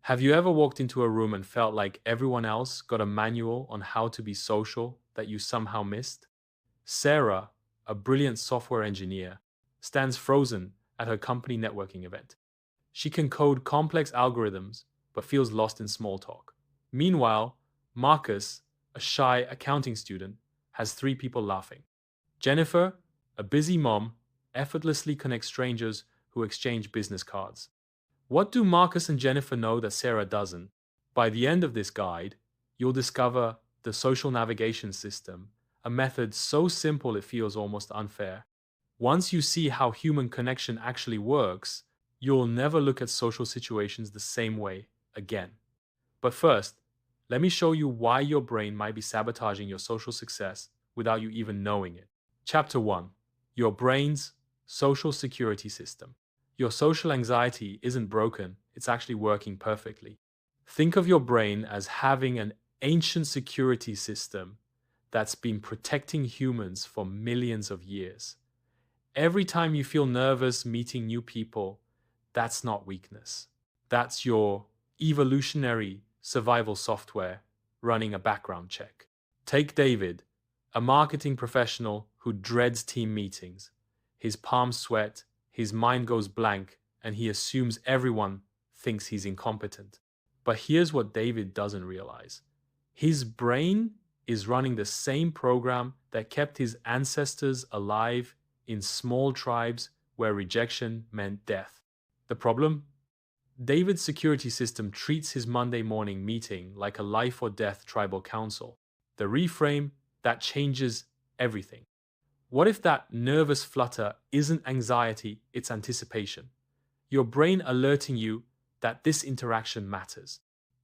Have you ever walked into a room and felt like everyone else got a manual on how to be social that you somehow missed? Sarah, a brilliant software engineer, stands frozen at her company networking event. She can code complex algorithms but feels lost in small talk. Meanwhile, Marcus, a shy accounting student, has three people laughing. Jennifer, a busy mom, effortlessly connects strangers who exchange business cards. What do Marcus and Jennifer know that Sarah doesn't? By the end of this guide, you'll discover the social navigation system, a method so simple it feels almost unfair. Once you see how human connection actually works, you'll never look at social situations the same way again. But first, let me show you why your brain might be sabotaging your social success without you even knowing it. Chapter 1: Your brain's social security system. Your social anxiety isn't broken, it's actually working perfectly. Think of your brain as having an ancient security system that's been protecting humans for millions of years. Every time you feel nervous meeting new people, that's not weakness. That's your evolutionary survival software running a background check. Take David, a marketing professional who dreads team meetings. His palms sweat, his mind goes blank, and he assumes everyone thinks he's incompetent. But here's what David doesn't realize: his brain is running the same program that kept his ancestors alive in small tribes where rejection meant death. The problem? David's security system treats his Monday morning meeting like a life or death tribal council. The reframe that changes everything. What if that nervous flutter isn't anxiety, it's anticipation? Your brain alerting you that this interaction matters.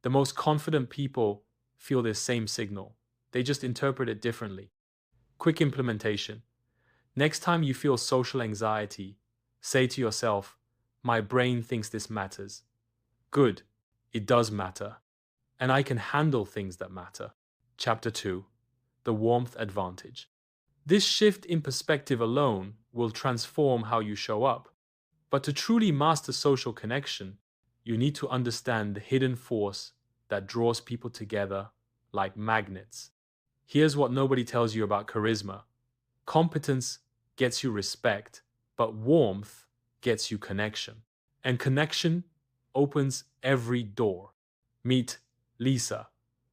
The most confident people feel this same signal. They just interpret it differently. Quick implementation. Next time you feel social anxiety, say to yourself, "My brain thinks this matters." Good, it does matter. And I can handle things that matter. Chapter 2: The warmth advantage. This shift in perspective alone will transform how you show up. But to truly master social connection, you need to understand the hidden force that draws people together like magnets. Here's what nobody tells you about charisma. Competence gets you respect, but warmth gets you connection. And connection opens every door. Meet Lisa,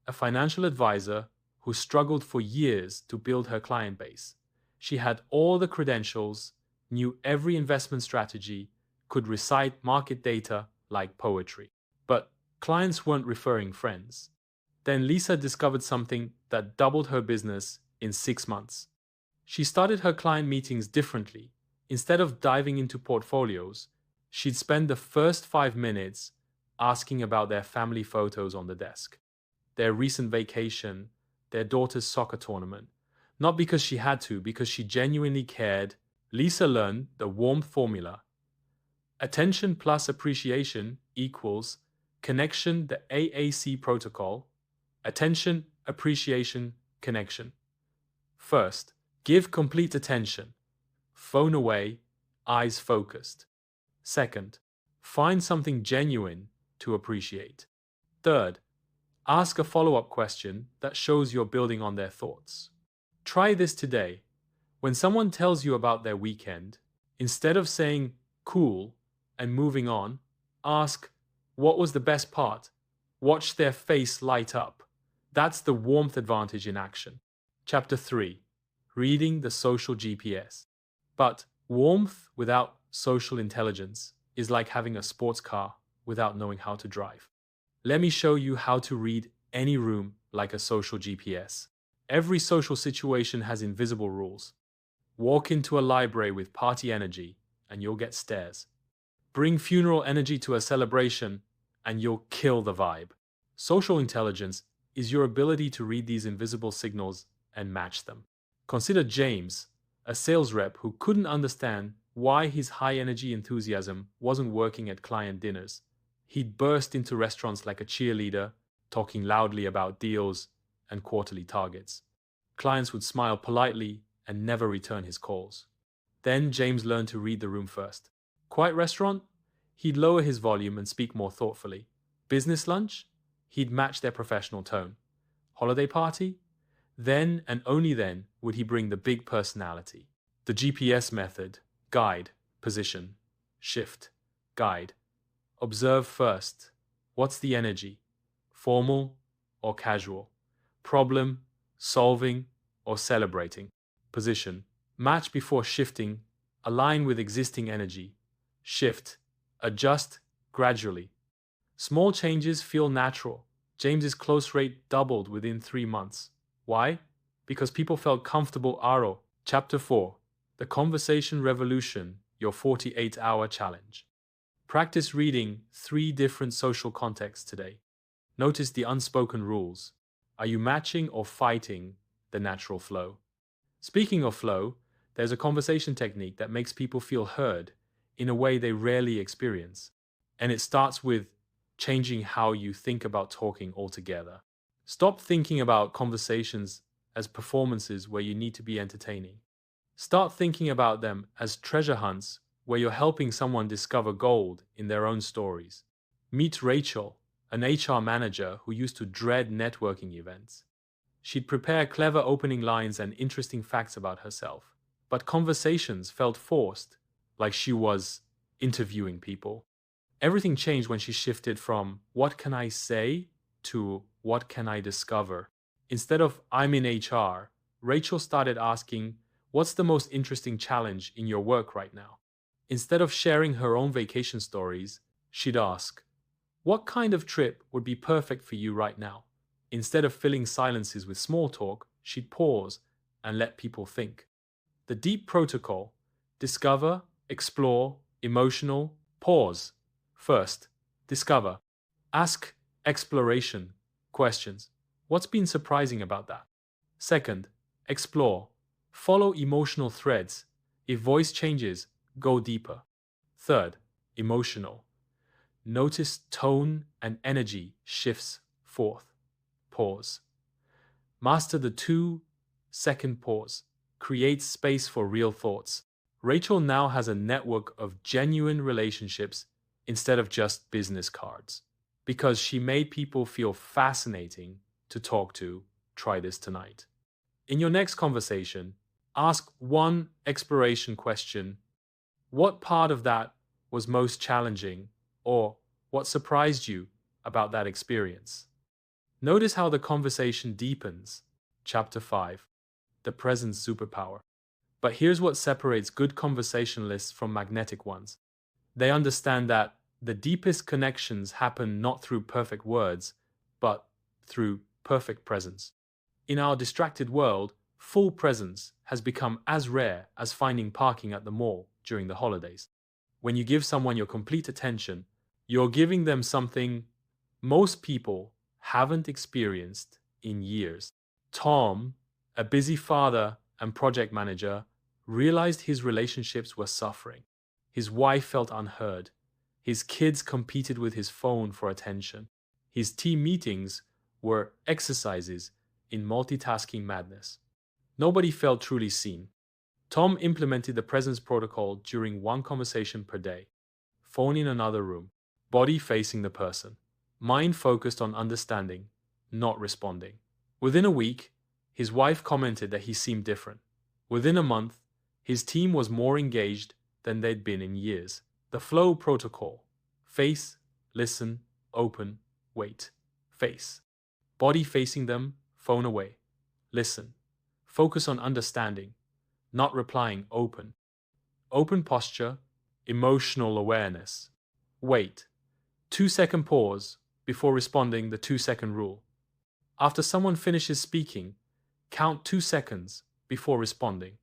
a financial advisor who struggled for years to build her client base. She had all the credentials, knew every investment strategy, could recite market data like poetry. But clients weren't referring friends. Then Lisa discovered something that doubled her business in 6 months. She started her client meetings differently. Instead of diving into portfolios, she'd spend the first 5 minutes asking about their family photos on the desk, their recent vacation, their daughter's soccer tournament. Not because she had to, because she genuinely cared. Lisa learned the warmth formula. Attention plus appreciation equals connection, the AAC protocol. Attention, appreciation, connection. First, give complete attention. Phone away, eyes focused. Second, find something genuine to appreciate. Third, ask a follow-up question that shows you're building on their thoughts. Try this today. When someone tells you about their weekend, instead of saying cool and moving on, ask, what was the best part? Watch their face light up. That's the warmth advantage in action. Chapter 3: Reading the Social GPS. But warmth without social intelligence is like having a sports car without knowing how to drive. Let me show you how to read any room like a social GPS. Every social situation has invisible rules. Walk into a library with party energy and you'll get stares. Bring funeral energy to a celebration and you'll kill the vibe. Social intelligence is your ability to read these invisible signals and match them. Consider James, a sales rep who couldn't understand why his high energy enthusiasm wasn't working at client dinners. He'd burst into restaurants like a cheerleader, talking loudly about deals and quarterly targets. Clients would smile politely and never return his calls. Then James learned to read the room first. Quiet restaurant? He'd lower his volume and speak more thoughtfully. Business lunch? He'd match their professional tone. Holiday party? Then and only then would he bring the big personality. The GPS method: guide, position, shift, guide. Observe first. What's the energy? Formal or casual? Problem, solving, or celebrating? Position: match before shifting, align with existing energy. Shift, adjust gradually. Small changes feel natural. James's close rate doubled within 3 months. Why? Because people felt comfortable. Aro. Chapter 4. The Conversation Revolution, your 48-hour challenge. Practice reading 3 different social contexts today. Notice the unspoken rules. Are you matching or fighting the natural flow? Speaking of flow, there's a conversation technique that makes people feel heard in a way they rarely experience. And it starts with changing how you think about talking altogether. Stop thinking about conversations as performances where you need to be entertaining. Start thinking about them as treasure hunts where you're helping someone discover gold in their own stories. Meet Rachel, an HR manager who used to dread networking events. She'd prepare clever opening lines and interesting facts about herself, but conversations felt forced, like she was interviewing people. Everything changed when she shifted from "what can I say" to "what can I discover." Instead of "I'm in HR," Rachel started asking, "what's the most interesting challenge in your work right now?" Instead of sharing her own vacation stories, she'd ask, "what kind of trip would be perfect for you right now?" Instead of filling silences with small talk, she'd pause and let people think. The deep protocol: discover, explore, emotional, pause. First, discover. Ask exploration questions. What's been surprising about that? Second, explore. Follow emotional threads. If voice changes, go deeper. Third, emotional. Notice tone and energy shifts. Fourth, pause. Master the 2-second pause. Create space for real thoughts. Rachel now has a network of genuine relationships instead of just business cards, because she made people feel fascinating to talk to. Try this tonight. In your next conversation, ask one exploration question. What part of that was most challenging, or what surprised you about that experience? Notice how the conversation deepens. Chapter 5. The Presence Superpower. But here's what separates good conversationalists from magnetic ones. They understand that the deepest connections happen not through perfect words, but through perfect presence. In our distracted world, full presence has become as rare as finding parking at the mall during the holidays. When you give someone your complete attention, you're giving them something most people haven't experienced in years. Tom, a busy father and project manager, realized his relationships were suffering. His wife felt unheard. His kids competed with his phone for attention. His team meetings were exercises in multitasking madness. Nobody felt truly seen. Tom implemented the presence protocol during one conversation per day. Phone in another room. Body facing the person. Mind focused on understanding, not responding. Within a week, his wife commented that he seemed different. Within a month, his team was more engaged than they'd been in years. The flow protocol: face, listen, open, wait. Face. Body facing them, phone away. Listen. Focus on understanding, not replying. Open. Open posture, emotional awareness. Wait. 2-second pause before responding, the 2-second rule. After someone finishes speaking, count 2 seconds before responding.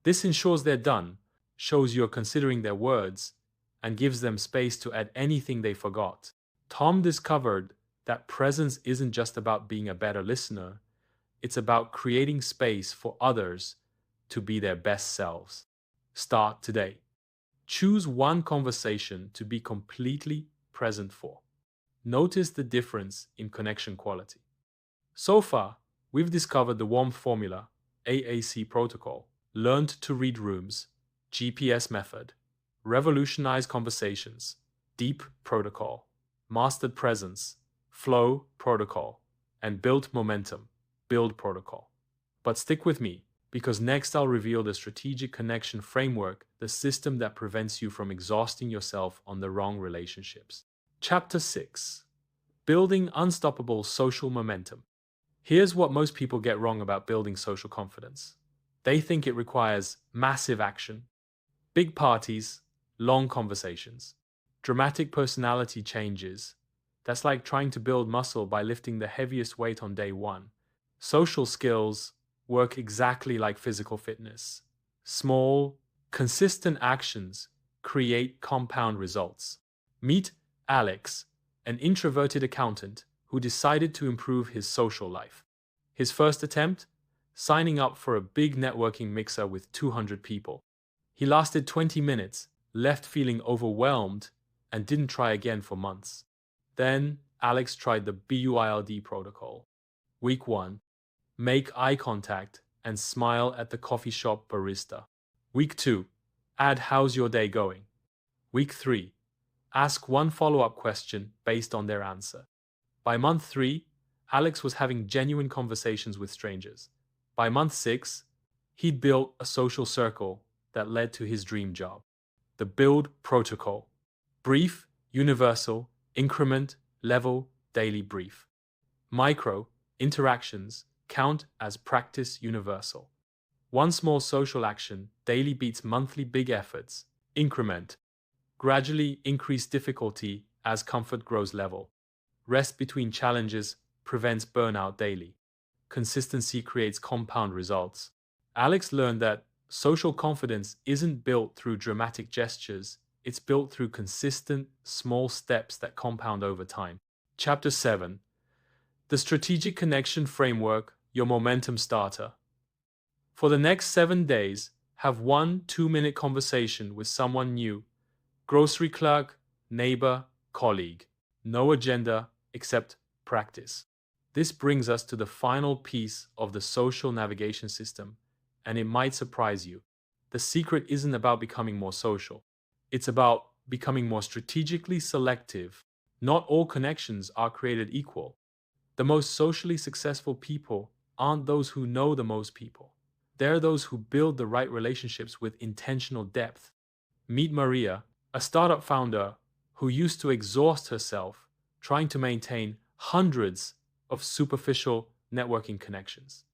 This ensures they're done, shows you're considering their words, and gives them space to add anything they forgot. Tom discovered that presence isn't just about being a better listener, it's about creating space for others to be their best selves. Start today. Choose one conversation to be completely present for. Notice the difference in connection quality. So far, we've discovered the warmth formula, AAC protocol, learned to read rooms, GPS method, revolutionize conversations, deep protocol, mastered presence, flow protocol, and built momentum, build protocol. But stick with me, because next I'll reveal the strategic connection framework, the system that prevents you from exhausting yourself on the wrong relationships. Chapter 6: Building Unstoppable Social Momentum. Here's what most people get wrong about building social confidence. They think it requires massive action, big parties, long conversations, dramatic personality changes. That's like trying to build muscle by lifting the heaviest weight on day one. Social skills work exactly like physical fitness. Small, consistent actions create compound results. Meet Alex, an introverted accountant who decided to improve his social life. His first attempt? Signing up for a big networking mixer with 200 people. He lasted 20 minutes, left feeling overwhelmed, and didn't try again for months. Then, Alex tried the BUILD protocol. Week 1. Make eye contact and smile at the coffee shop barista. Week 2. Add how's your day going. Week 3. Ask one follow-up question based on their answer. By month 3, Alex was having genuine conversations with strangers. By month 6, he'd built a social circle that led to his dream job. The build protocol. Brief, universal, increment, level, daily brief. Micro, interactions, count as practice universal. One small social action daily beats monthly big efforts. Increment. Gradually increase difficulty as comfort grows level. Rest between challenges prevents burnout daily. Consistency creates compound results. Alex learned that social confidence isn't built through dramatic gestures, it's built through consistent, small steps that compound over time. Chapter 7: The Strategic Connection Framework, Your Momentum Starter. For the next 7 days, have one 2-minute conversation with someone new. Grocery clerk, neighbor, colleague. No agenda except practice. This brings us to the final piece of the social navigation system, and it might surprise you. The secret isn't about becoming more social. It's about becoming more strategically selective. Not all connections are created equal. The most socially successful people aren't those who know the most people. They're those who build the right relationships with intentional depth. Meet Maria, a startup founder who used to exhaust herself trying to maintain hundreds of superficial networking connections.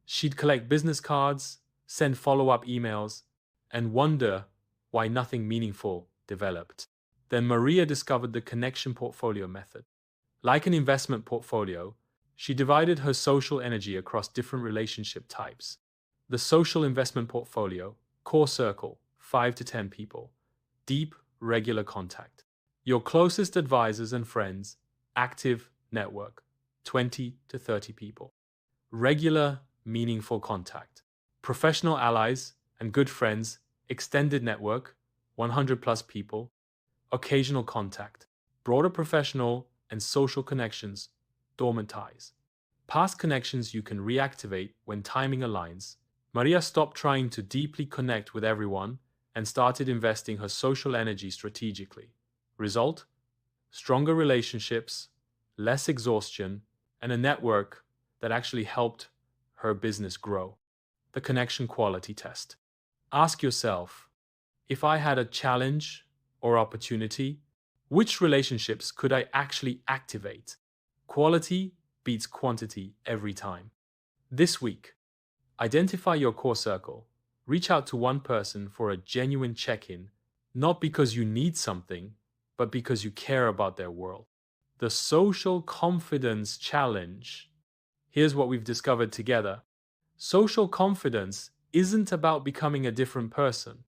She'd collect business cards, send follow-up emails, and wonder why nothing meaningful developed. Then Maria discovered the connection portfolio method. Like an investment portfolio, she divided her social energy across different relationship types. The social investment portfolio, core circle, 5 to 10 people. Deep, regular contact. Your closest advisors and friends, active network, 20 to 30 people. Regular, meaningful contact. Professional allies and good friends, extended network, 100 plus people. Occasional contact. Broader professional and social connections, dormant ties. Past connections you can reactivate when timing aligns. Maria stopped trying to deeply connect with everyone and started investing her social energy strategically. Result? Stronger relationships, less exhaustion, and a network that actually helped her business grow. The connection quality test. Ask yourself, if I had a challenge or opportunity, which relationships could I actually activate? Quality beats quantity every time. This week, identify your core circle. Reach out to one person for a genuine check-in, not because you need something, but because you care about their world. The social confidence challenge. Here's what we've discovered together. Social confidence isn't about becoming a different person.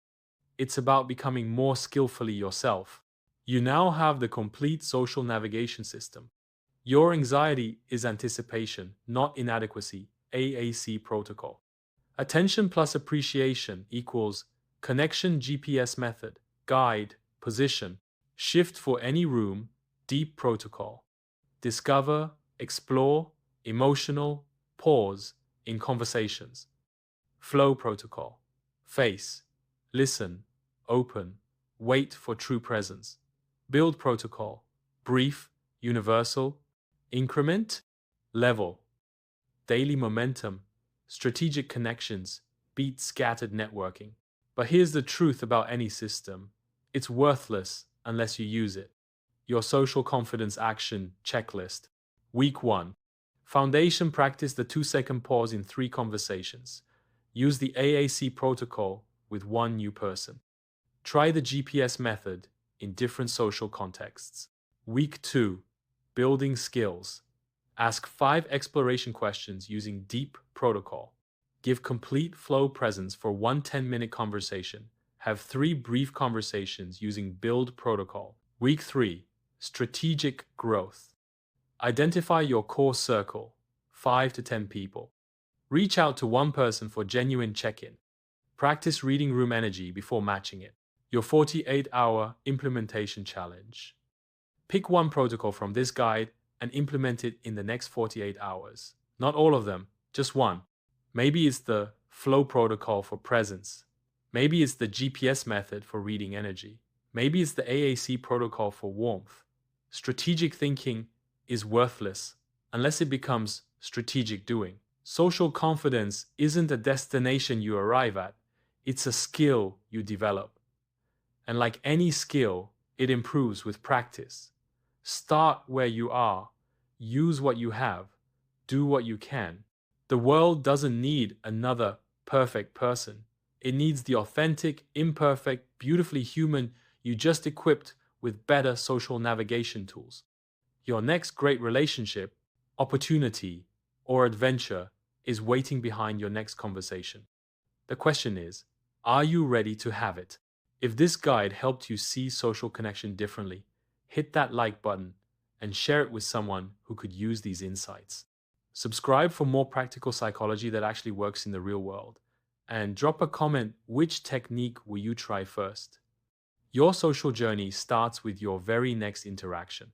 It's about becoming more skillfully yourself. You now have the complete social navigation system. Your anxiety is anticipation, not inadequacy, AAC protocol. Attention plus appreciation equals connection GPS method, guide, position, shift for any room, deep protocol. Discover, explore, emotional, pause in conversations. Flow protocol. Face, listen, open, wait for true presence. Build protocol. brief, universal, increment, level, daily momentum, strategic connections, beat scattered networking. But here's the truth about any system: it's worthless unless you use it. Your social confidence action checklist. Week 1. Foundation: practice the 2-second pause in 3 conversations. Use the AAC protocol with 1 new person. Try the GPS method in different social contexts. Week 2. Building skills. Ask 5 exploration questions using deep protocol. Give complete flow presence for 1 10-minute conversation. Have 3 brief conversations using build protocol. Week 3. Strategic growth. Identify your core circle, 5 to 10 people. Reach out to 1 person for genuine check-in. Practice reading room energy before matching it. Your 48-hour implementation challenge. Pick 1 protocol from this guide and implement it in the next 48 hours. Not all of them, just 1. Maybe it's the flow protocol for presence. Maybe it's the GPS method for reading energy. Maybe it's the AAC protocol for warmth. Strategic thinking is worthless unless it becomes strategic doing. Social confidence isn't a destination you arrive at, it's a skill you develop. And like any skill, it improves with practice. Start where you are, use what you have, do what you can. The world doesn't need another perfect person. It needs the authentic, imperfect, beautifully human you just equipped with better social navigation tools. Your next great relationship, opportunity, or adventure is waiting behind your next conversation. The question is, are you ready to have it? If this guide helped you see social connection differently, hit that like button and share it with someone who could use these insights. Subscribe for more practical psychology that actually works in the real world. And drop a comment: which technique will you try first? Your social journey starts with your very next interaction.